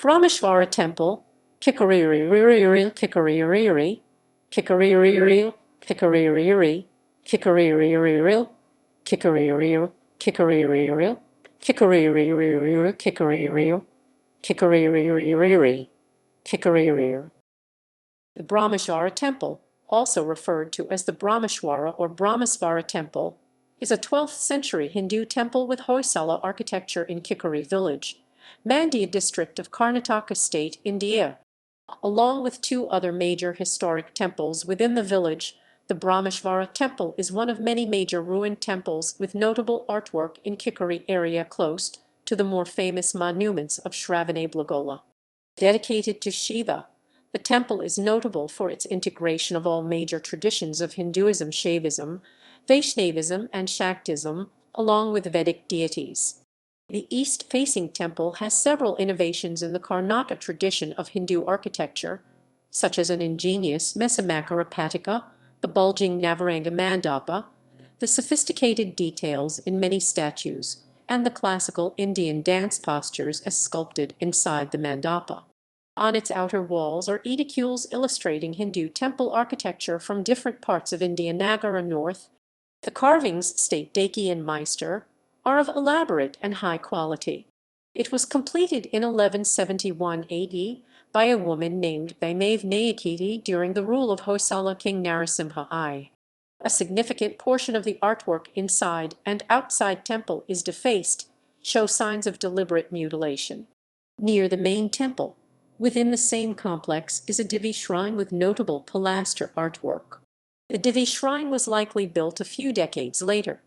Brahmeshvara Temple, Kikkeri, Kikkeri, Kikkeri, Kikkeri, Kikkeri, Kikkeri, Kikkeri, Kikkeri, Kikkeri, Kikkeri. The Brahmeshwara Temple, also referred to as the Brahmeshwara or Brahmesvara Temple, is a 12th century Hindu temple with Hoysala architecture in Kikkeri village, Mandya district of Karnataka state, India. Along with two other major historic temples within the village, the Brahmeshvara temple is one of many major ruined temples with notable artwork in Kikkeri area close to the more famous monuments of Shravanabelagola. Dedicated to Shiva, the temple is notable for its integration of all major traditions of Hinduism, Shaivism, Vaishnavism and Shaktism, along with Vedic deities. The east-facing temple has several innovations in the Karnata-tradition of Hindu architecture, such as an ingenious mesa-makara-pattika, the bulging Navaranga mandapa, the sophisticated details in many statues, and the classical Indian dance postures as sculpted inside the mandapa. On its outer walls are aedicules illustrating Hindu temple architecture from different parts of India. Nagara north. The carvings state Dhaky and Meister are of elaborate and high quality. It was completed in 1171 AD by a woman named Bammave Nayakiti during the rule of Hoysala King Narasimha I. A significant portion of the artwork inside and outside temple is defaced, show signs of deliberate mutilation. Near the main temple, within the same complex, is a Devi shrine with notable pilaster artwork. The Devi shrine was likely built a few decades later.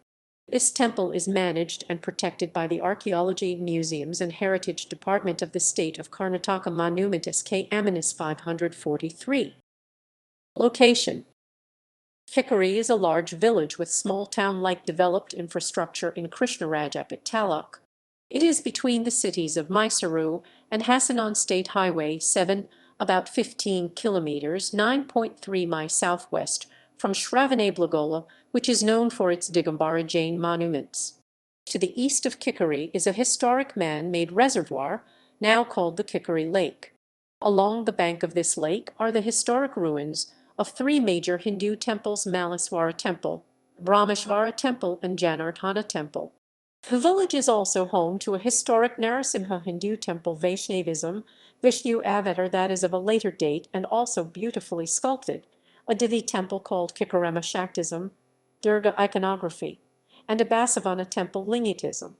This temple is managed and protected by the Archaeology, Museums and Heritage Department of the State of Karnataka. Monument SK Aminis 543. Location: Kikkeri is a large village with small town-like developed infrastructure in Krishnarajapet Taluk. It is between the cities of Mysuru and Hassan State Highway 7, about 15 kilometers (9.3 mi) southwest from Shravanabelagola, which is known for its Digambara Jain monuments. To the east of Kikkeri is a historic man-made reservoir, now called the Kikkeri Lake. Along the bank of this lake are the historic ruins of three major Hindu temples: Malleswara Temple, Brahmeshvara Temple and Janardhana Temple. The village is also home to a historic Narasimha Hindu temple, Vaishnavism, Vishnu avatar that is of a later date and also beautifully sculpted, a Devi temple called Kikkeri Shaktism, Durga iconography, and a Basavana temple, Lingitism.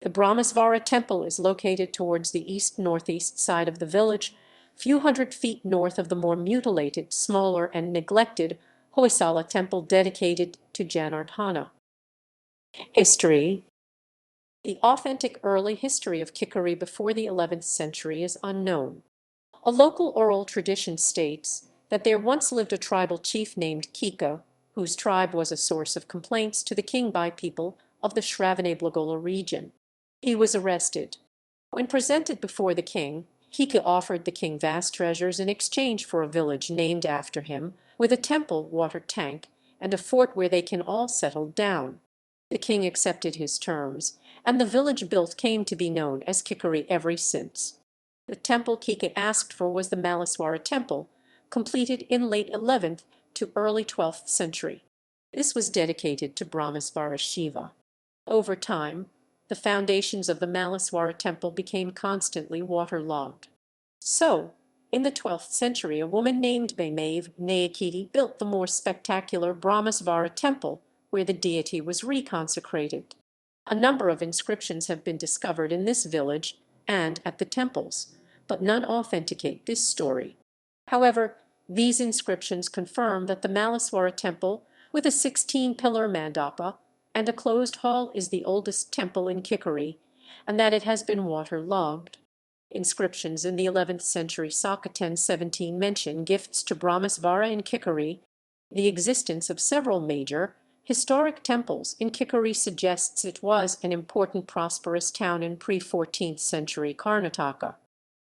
The Brahmesvara temple is located towards the east-northeast side of the village, few hundred feet north of the more mutilated, smaller and neglected Hoysala temple dedicated to Janardhana. History. The authentic early history of Kikkeri before the 11th century is unknown. A local oral tradition states that there once lived a tribal chief named Kikkeri, whose tribe was a source of complaints to the king by people of the Shravanabelagola region. He was arrested. When presented before the king, Kikkeri offered the king vast treasures in exchange for a village named after him, with a temple, water tank, and a fort where they can all settle down. The king accepted his terms, and the village built came to be known as Kikkeri ever since. The temple Kikkeri asked for was the Malleswara temple, completed in late 11th to early 12th century. This was dedicated to Brahmesvara Shiva. Over time, the foundations of the Malleswara temple became constantly waterlogged. So, in the 12th century, a woman named Bammave Nayakiti built the more spectacular Brahmesvara temple, where the deity was reconsecrated. A number of inscriptions have been discovered in this village and at the temples, but none authenticate this story. However, these inscriptions confirm that the Malleswara temple, with a 16-pillar mandapa and a closed hall, is the oldest temple in Kikkeri, and that it has been waterlogged. Inscriptions in the 11th century Saka 1017 mention gifts to Brahmesvara in Kikkeri. The existence of several major historic temples in Kikkeri suggests it was an important prosperous town in pre-14th century Karnataka.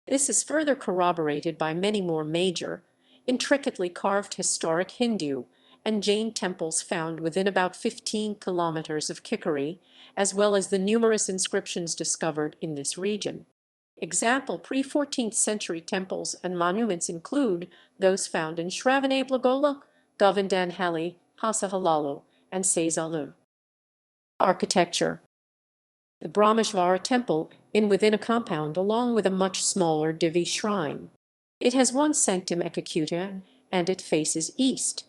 This is further corroborated by many more major, intricately carved historic Hindu and Jain temples found within about 15 kilometers of Kikkeri, as well as the numerous inscriptions discovered in this region. Example pre-14th century temples and monuments include those found in Shravanabelagola, Govindanahalli, Hoysala, and Saisalu. Architecture. The Brahmeshvara temple in within a compound along with a much smaller Devi shrine. It has one sanctum executa and it faces east.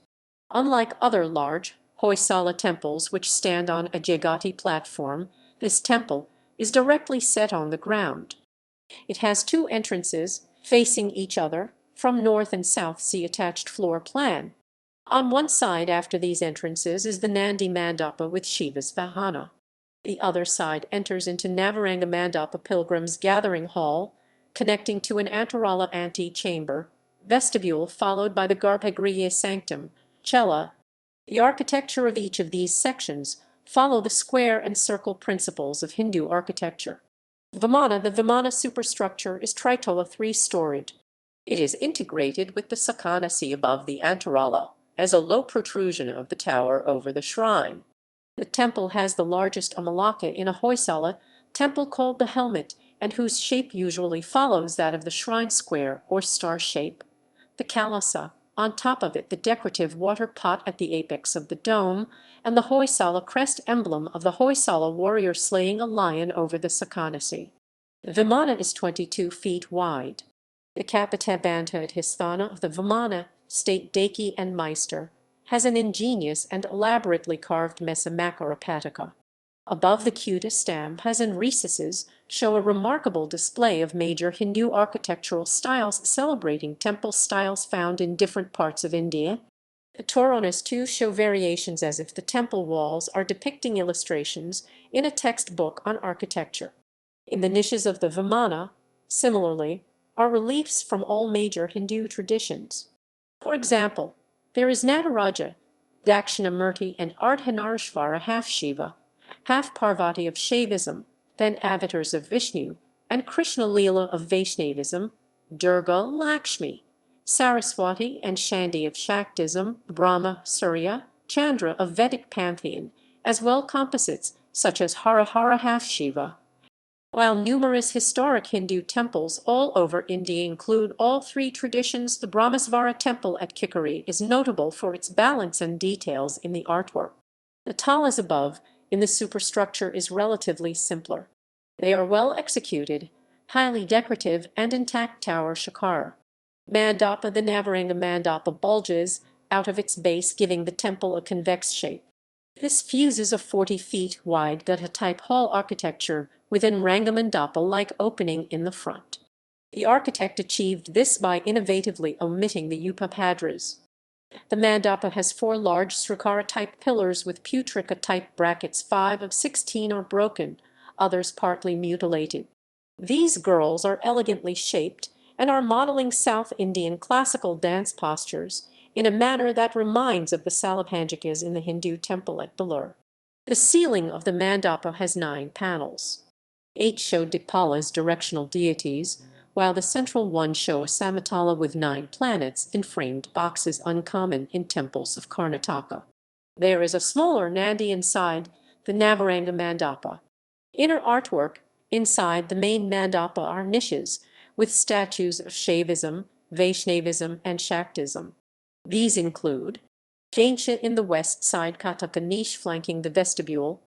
Unlike other large Hoysala temples which stand on a Jagati platform, this temple is directly set on the ground. It has two entrances facing each other from north and south. See attached floor plan. On one side after these entrances is the Nandi Mandapa with Shiva's Vahana. The other side enters into Navaranga Mandapa Pilgrims Gathering Hall, connecting to an Antarala ante-chamber, vestibule followed by the Garbhagriha Sanctum, Cella. The architecture of each of these sections follow the square and circle principles of Hindu architecture. Vimana. The Vimana superstructure is tritola 3-storied. It is integrated with the Sakanasi above the Antarala as a low protrusion of the tower over the shrine. The temple has the largest amalaka in a Hoysala temple called the helmet, and whose shape usually follows that of the shrine square or star shape. The kalasa, on top of it the decorative water pot at the apex of the dome, and the Hoysala crest emblem of the Hoysala warrior slaying a lion over the Sakanasi. The Vimana is 22 feet wide. The Kapita Histhana of the Vimana, state Dhaky and Meister, has an ingenious and elaborately carved mesa-makara-pattika. Above the Kuta stamp has in recesses show a remarkable display of major Hindu architectural styles celebrating temple styles found in different parts of India. The Toronas too show variations as if the temple walls are depicting illustrations in a textbook on architecture. In the niches of the Vimana, similarly, are reliefs from all major Hindu traditions. For example, there is Nataraja, Dakshinamurti, and Ardhanarishvara, half Shiva, half Parvati of Shaivism, then avatars of Vishnu, and Krishna Leela of Vaishnavism, Durga, Lakshmi, Saraswati and Shandi of Shaktism, Brahma, Surya, Chandra of Vedic pantheon, as well composites such as Hara Hara half Shiva. While numerous historic Hindu temples all over India include all three traditions, the Brahmesvara temple at Kikkeri is notable for its balance and details in the artwork. The talas above in the superstructure is relatively simpler. They are well executed, highly decorative, and intact tower shakara. Mandapa. The Navaranga Mandapa bulges out of its base, giving the temple a convex shape. This fuses a 40 feet wide Gutta-type hall architecture within Rangamandapa-like opening in the front. The architect achieved this by innovatively omitting the upapadras. The mandapa has 4 large Srikara-type pillars with Putrika-type brackets. 5 of 16 are broken, others partly mutilated. These girls are elegantly shaped and are modeling South Indian classical dance postures in a manner that reminds of the Salabhanjikas in the Hindu temple at Belur. The ceiling of the mandapa has 9 panels. 8 show Dipalas, directional deities, while the central one show a Samatala with 9 planets in framed boxes, uncommon in temples of Karnataka. There is a smaller Nandi inside the Navaranga Mandapa. Inner artwork inside the main mandapa are niches with statues of Shaivism, Vaishnavism, and Shaktism. These include Ganesha in the west side Kataka niche flanking the vestibule,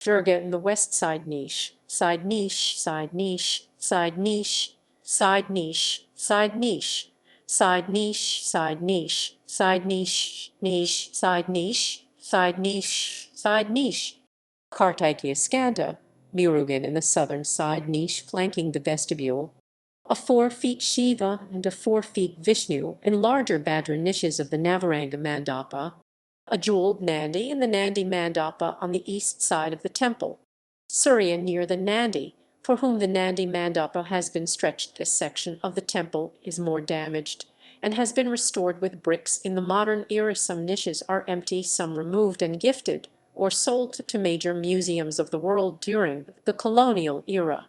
Durga in the west side niche, side niche, side niche, side niche, side niche, side niche, side niche, side niche, side niche, niche, side niche, side niche, side niche. Kartikya Skanda, Murugan in the southern side niche flanking the vestibule, a 4 feet Shiva and a 4 feet Vishnu in larger Bhadra niches of the Navaranga Mandapa, a jeweled Nandi in the Nandi Mandapa on the east side of the temple, Surya near the Nandi, for whom the Nandi Mandapa has been stretched. This section of the temple is more damaged and has been restored with bricks in the modern era. Some niches are empty, some removed and gifted or sold to major museums of the world during the colonial era.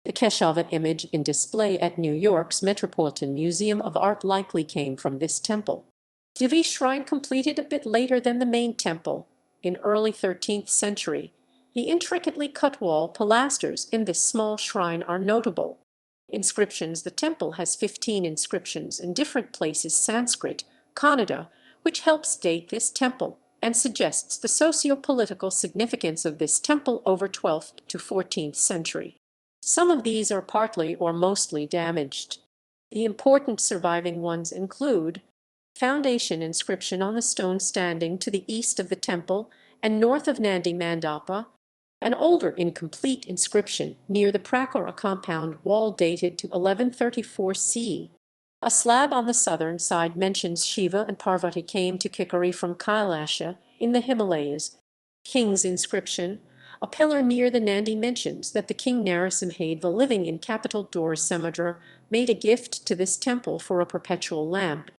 The Keshava image in display at New York's Metropolitan Museum of Art likely came from this temple. Devi shrine completed a bit later than the main temple, in early 13th century. The intricately cut wall pilasters in this small shrine are notable. Inscriptions. The temple has 15 inscriptions in different places Sanskrit, Kannada, which helps date this temple and suggests the socio-political significance of this temple over 12th to 14th century. Some of these are partly or mostly damaged. The important surviving ones include foundation inscription on the stone standing to the east of the temple and north of Nandi Mandapa, an older incomplete inscription near the Prakara compound wall dated to 1134 CE. A slab on the southern side mentions Shiva and Parvati came to Kikkeri from Kailasha in the Himalayas. King's inscription. A pillar near the Nandi mentions that the king Narasimha I, living in capital Samudra, made a gift to this temple for a perpetual lamp.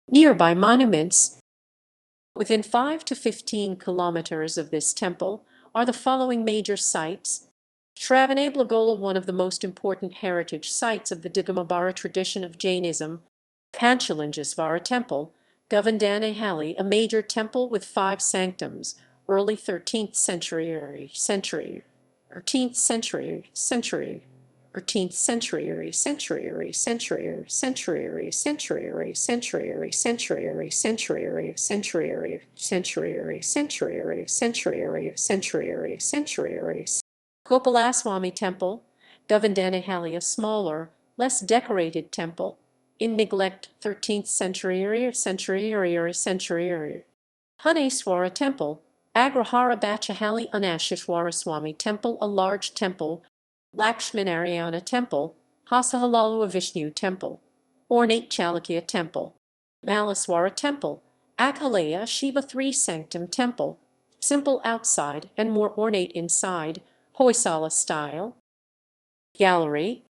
Nearby monuments. Within 5 to 15 kilometers of this temple are the following major sites. Shravanabelagola, one of the most important heritage sites of the Karnata-tradition of Jainism. Panchalingesvara temple, Govindanahalli, a major temple with 5 sanctums, early 13th century, 13th century, 13th century, Gopalaswamy Temple, Govindanahalli, a smaller, less decorated temple, in neglect 13th century. Huneswara Temple, Agrahara Bachahalli Anashishwaraswamy Temple, a large temple, Lakshminarayana Temple, Hasahalalu Vishnu Temple, ornate Chalukya Temple, Malaswara Temple, Akhalaya Shiva 3 Sanctum Temple, simple outside and more ornate inside, Hoysala style. Gallery,